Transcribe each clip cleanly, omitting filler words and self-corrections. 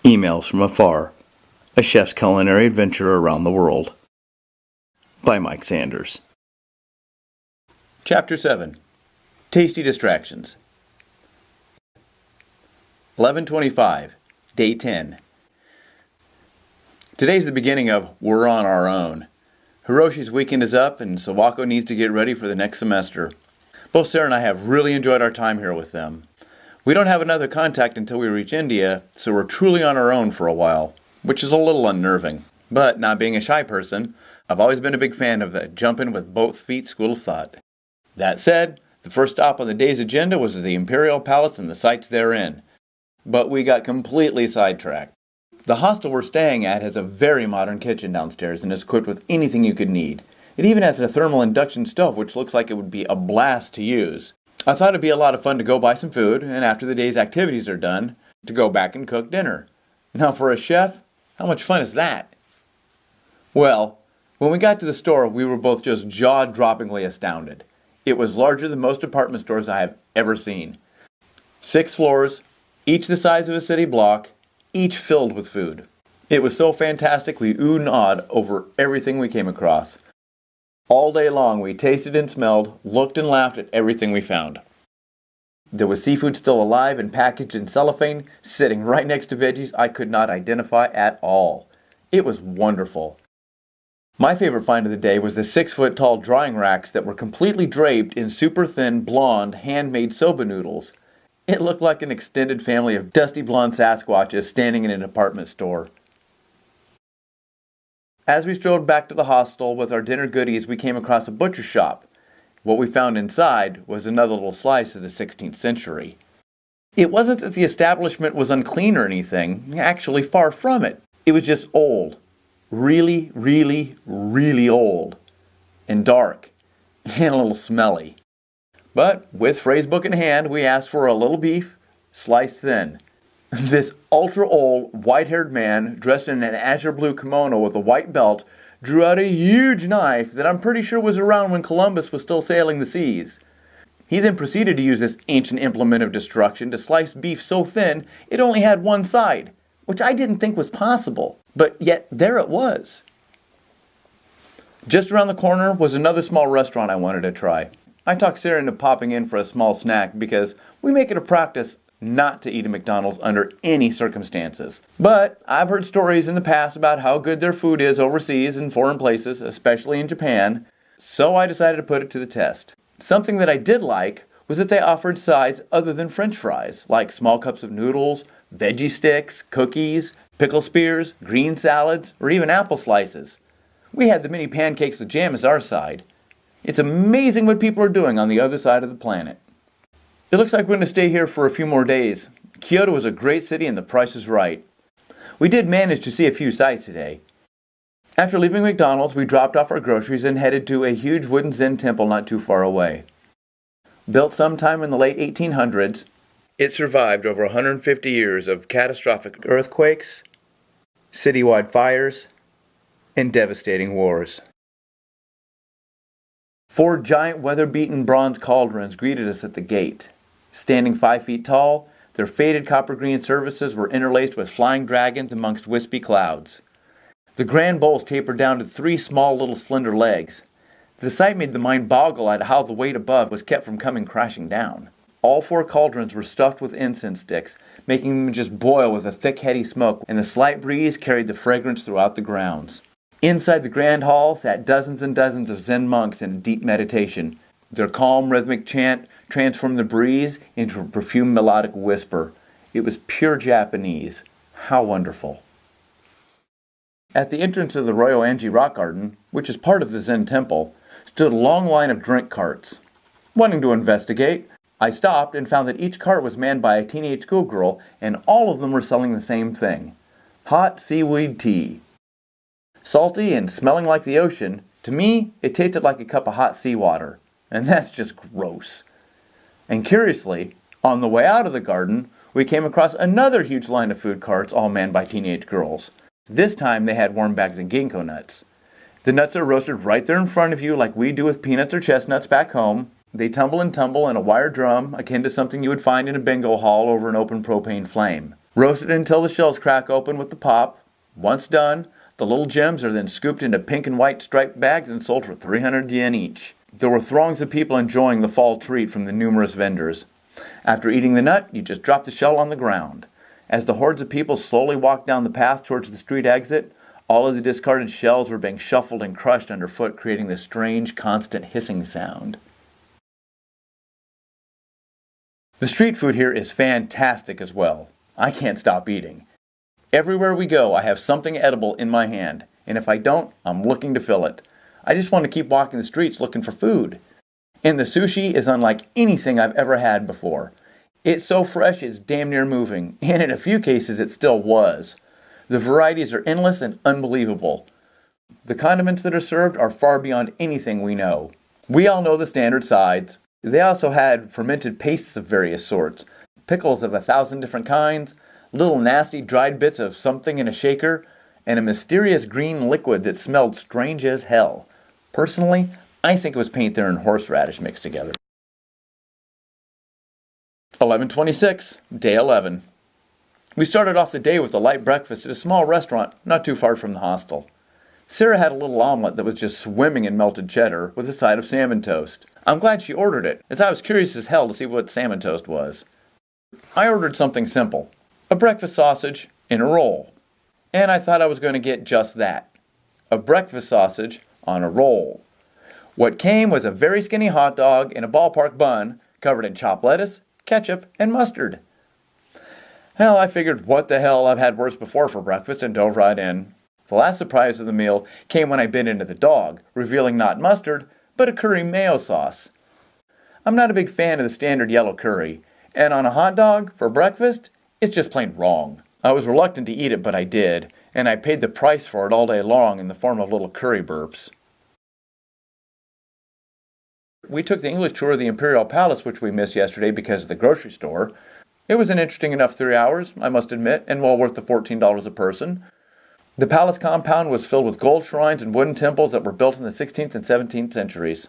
Emails from Afar, a chef's culinary adventure around the world. By Mike Sanders. Chapter 7. Tasty Distractions. 11:25, Day 10. Today's the beginning of We're on Our Own. Hiroshi's weekend is up and Sawako needs to get ready for the next semester. Both Sarah and I have really enjoyed our time here with them. We don't have another contact until we reach India, so we're truly on our own for a while, which is a little unnerving. But not being a shy person, I've always been a big fan of a jumping with both feet school of thought. That said, the first stop on the day's agenda was the Imperial Palace and the sights therein. But we got completely sidetracked. The hostel we're staying at has a very modern kitchen downstairs and is equipped with anything you could need. It even has a thermal induction stove which looks like it would be a blast to use. I thought it'd be a lot of fun to go buy some food, and after the day's activities are done, to go back and cook dinner. Now for a chef, how much fun is that? Well, when we got to the store, we were both just jaw-droppingly astounded. It was larger than most department stores I have ever seen. 6 floors, each the size of a city block, each filled with food. It was so fantastic we oohed and awed over everything we came across. All day long we tasted and smelled, looked and laughed at everything we found. There was seafood still alive and packaged in cellophane, sitting right next to veggies I could not identify at all. It was wonderful. My favorite find of the day was the 6-foot-tall drying racks that were completely draped in super thin, blonde, handmade soba noodles. It looked like an extended family of dusty blonde Sasquatches standing in a department store. As we strolled back to the hostel with our dinner goodies, we came across a butcher shop. What we found inside was another little slice of the 16th century. It wasn't that the establishment was unclean or anything, actually far from it. It was just old. Really, really, really old. And dark. And a little smelly. But with phrase book in hand, we asked for a little beef, sliced thin. This ultra-old, white-haired man, dressed in an azure blue kimono with a white belt, drew out a huge knife that I'm pretty sure was around when Columbus was still sailing the seas. He then proceeded to use this ancient implement of destruction to slice beef so thin it only had one side, which I didn't think was possible, but yet there it was. Just around the corner was another small restaurant I wanted to try. I talked Sarah into popping in for a small snack because we make it a practice not to eat at McDonald's under any circumstances. But I've heard stories in the past about how good their food is overseas in foreign places, especially in Japan, so I decided to put it to the test. Something that I did like was that they offered sides other than French fries, like small cups of noodles, veggie sticks, cookies, pickle spears, green salads, or even apple slices. We had the mini pancakes with jam as our side. It's amazing what people are doing on the other side of the planet. It looks like we're going to stay here for a few more days. Kyoto is a great city and the price is right. We did manage to see a few sights today. After leaving McDonald's, we dropped off our groceries and headed to a huge wooden Zen temple not too far away. Built sometime in the late 1800s, it survived over 150 years of catastrophic earthquakes, citywide fires, and devastating wars. 4 giant weather-beaten bronze cauldrons greeted us at the gate. Standing 5 feet tall, their faded copper-green surfaces were interlaced with flying dragons amongst wispy clouds. The grand bowls tapered down to 3 small little slender legs. The sight made the mind boggle at how the weight above was kept from coming crashing down. All 4 cauldrons were stuffed with incense sticks, making them just boil with a thick, heady smoke, and the slight breeze carried the fragrance throughout the grounds. Inside the grand hall sat dozens and dozens of Zen monks in deep meditation. Their calm, rhythmic chant transformed the breeze into a perfumed melodic whisper. It was pure Japanese. How wonderful. At the entrance of the Royal Anji Rock Garden, which is part of the Zen temple, stood a long line of drink carts. Wanting to investigate, I stopped and found that each cart was manned by a teenage schoolgirl, and all of them were selling the same thing: hot seaweed tea. Salty and smelling like the ocean, to me, it tasted like a cup of hot seawater, and that's just gross. And curiously, on the way out of the garden, we came across another huge line of food carts all manned by teenage girls. This time they had warm bags of ginkgo nuts. The nuts are roasted right there in front of you like we do with peanuts or chestnuts back home. They tumble and tumble in a wire drum, akin to something you would find in a bingo hall over an open propane flame. Roasted until the shells crack open with the pop. Once done, the little gems are then scooped into pink and white striped bags and sold for 300 yen each. There were throngs of people enjoying the fall treat from the numerous vendors. After eating the nut, you just drop the shell on the ground. As the hordes of people slowly walked down the path towards the street exit, all of the discarded shells were being shuffled and crushed underfoot, creating this strange, constant hissing sound. The street food here is fantastic as well. I can't stop eating. Everywhere we go, I have something edible in my hand, and if I don't, I'm looking to fill it. I just want to keep walking the streets looking for food. And the sushi is unlike anything I've ever had before. It's so fresh it's damn near moving, and in a few cases it still was. The varieties are endless and unbelievable. The condiments that are served are far beyond anything we know. We all know the standard sides. They also had fermented pastes of various sorts, pickles of 1,000 different kinds, little nasty dried bits of something in a shaker, and a mysterious green liquid that smelled strange as hell. Personally, I think it was paint thinner and horseradish mixed together. 11/26, day 11. We started off the day with a light breakfast at a small restaurant not too far from the hostel. Sarah had a little omelet that was just swimming in melted cheddar with a side of salmon toast. I'm glad she ordered it, as I was curious as hell to see what salmon toast was. I ordered something simple, a breakfast sausage in a roll, and I thought I was going to get just that, a breakfast sausage on a roll. What came was a very skinny hot dog in a ballpark bun covered in chopped lettuce, ketchup, and mustard. Hell, I figured what the hell, I've had worse before for breakfast and dove right in. The last surprise of the meal came when I bit into the dog, revealing not mustard, but a curry mayo sauce. I'm not a big fan of the standard yellow curry, and on a hot dog for breakfast, it's just plain wrong. I was reluctant to eat it, but I did, and I paid the price for it all day long in the form of little curry burps. We took the English tour of the Imperial Palace, which we missed yesterday because of the grocery store. It was an interesting enough 3 hours, I must admit, and well worth the $14 a person. The palace compound was filled with gold shrines and wooden temples that were built in the 16th and 17th centuries.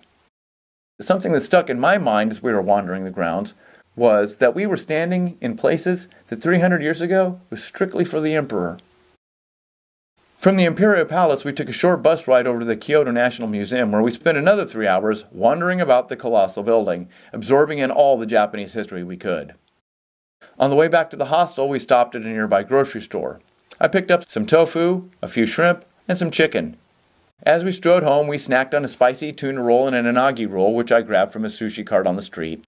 Something that stuck in my mind as we were wandering the grounds was that we were standing in places that 300 years ago was strictly for the emperor. From the Imperial Palace, we took a short bus ride over to the Kyoto National Museum, where we spent another 3 hours wandering about the colossal building, absorbing in all the Japanese history we could. On the way back to the hostel, we stopped at a nearby grocery store. I picked up some tofu, a few shrimp, and some chicken. As we strode home, we snacked on a spicy tuna roll and an unagi roll, which I grabbed from a sushi cart on the street.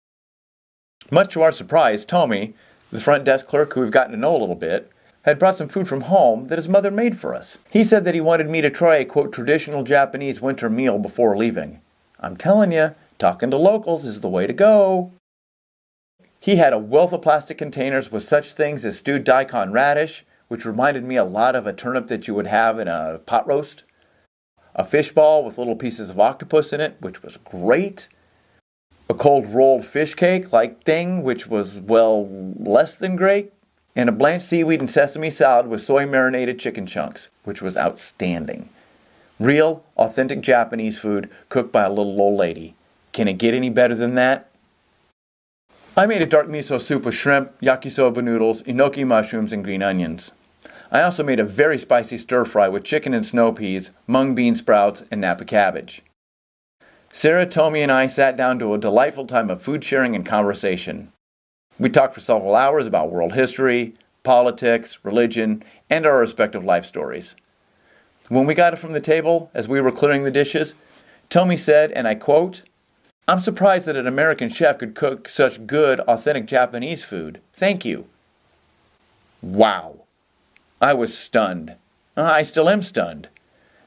Much to our surprise, Tommy, the front desk clerk who we've gotten to know a little bit, had brought some food from home that his mother made for us. He said that he wanted me to try a, quote, traditional Japanese winter meal before leaving. I'm telling you, talking to locals is the way to go. He had a wealth of plastic containers with such things as stewed daikon radish, which reminded me a lot of a turnip that you would have in a pot roast. A fish ball with little pieces of octopus in it, which was great. A cold rolled fish cake-like thing, which was, well, less than great. And a blanched seaweed and sesame salad with soy marinated chicken chunks, which was outstanding. Real, authentic Japanese food cooked by a little old lady. Can it get any better than that? I made a dark miso soup with shrimp, yakisoba noodles, enoki mushrooms, and green onions. I also made a very spicy stir-fry with chicken and snow peas, mung bean sprouts, and napa cabbage. Sarah, Tommy, and I sat down to a delightful time of food sharing and conversation. We talked for several hours about world history, politics, religion, and our respective life stories. When we got it from the table, as we were clearing the dishes, Tommy said, and I quote, "I'm surprised that an American chef could cook such good, authentic Japanese food. Thank you." Wow. I was stunned. I still am stunned.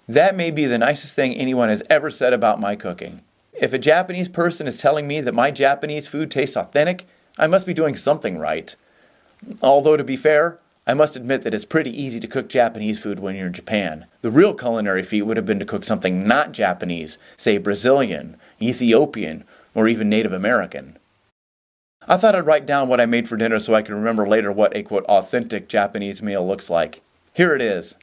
That may be the nicest thing anyone has ever said about my cooking. If a Japanese person is telling me that my Japanese food tastes authentic, I must be doing something right. Although, to be fair, I must admit that it's pretty easy to cook Japanese food when you're in Japan. The real culinary feat would have been to cook something not Japanese, say Brazilian, Ethiopian, or even Native American. I thought I'd write down what I made for dinner so I can remember later what a, quote, authentic Japanese meal looks like. Here it is.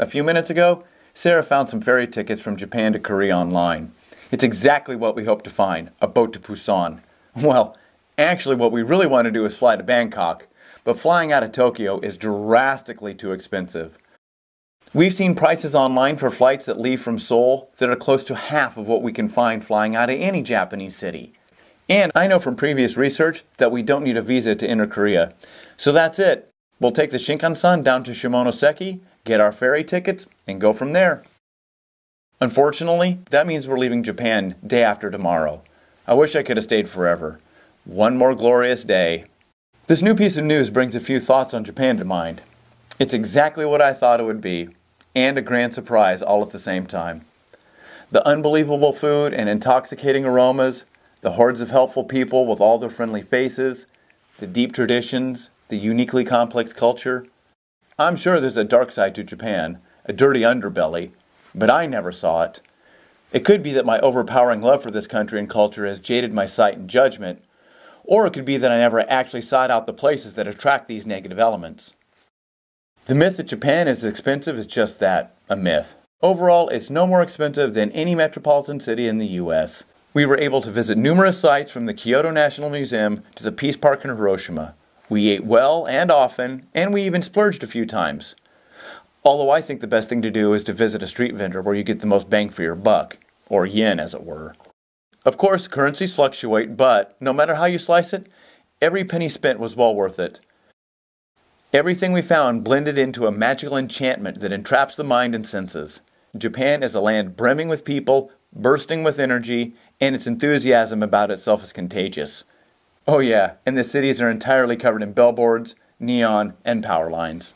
A few minutes ago, Sarah found some ferry tickets from Japan to Korea online. It's exactly what we hoped to find, a boat to Busan. Well, actually what we really want to do is fly to Bangkok, but flying out of Tokyo is drastically too expensive. We've seen prices online for flights that leave from Seoul that are close to half of what we can find flying out of any Japanese city. And I know from previous research that we don't need a visa to enter Korea. So that's it. We'll take the Shinkansen down to Shimonoseki, get our ferry tickets, and go from there. Unfortunately, that means we're leaving Japan day after tomorrow. I wish I could have stayed forever. One more glorious day. This new piece of news brings a few thoughts on Japan to mind. It's exactly what I thought it would be, and a grand surprise all at the same time. The unbelievable food and intoxicating aromas, the hordes of helpful people with all their friendly faces, the deep traditions, the uniquely complex culture. I'm sure there's a dark side to Japan, a dirty underbelly, but I never saw it. It could be that my overpowering love for this country and culture has jaded my sight and judgment, or it could be that I never actually sought out the places that attract these negative elements. The myth that Japan is expensive is just that, a myth. Overall, it's no more expensive than any metropolitan city in the U.S. We were able to visit numerous sites from the Kyoto National Museum to the Peace Park in Hiroshima. We ate well and often, and we even splurged a few times. Although I think the best thing to do is to visit a street vendor where you get the most bang for your buck, or yen as it were. Of course, currencies fluctuate, but no matter how you slice it, every penny spent was well worth it. Everything we found blended into a magical enchantment that entraps the mind and senses. Japan is a land brimming with people, bursting with energy, and its enthusiasm about itself is contagious. Oh yeah, and the cities are entirely covered in billboards, neon, and power lines.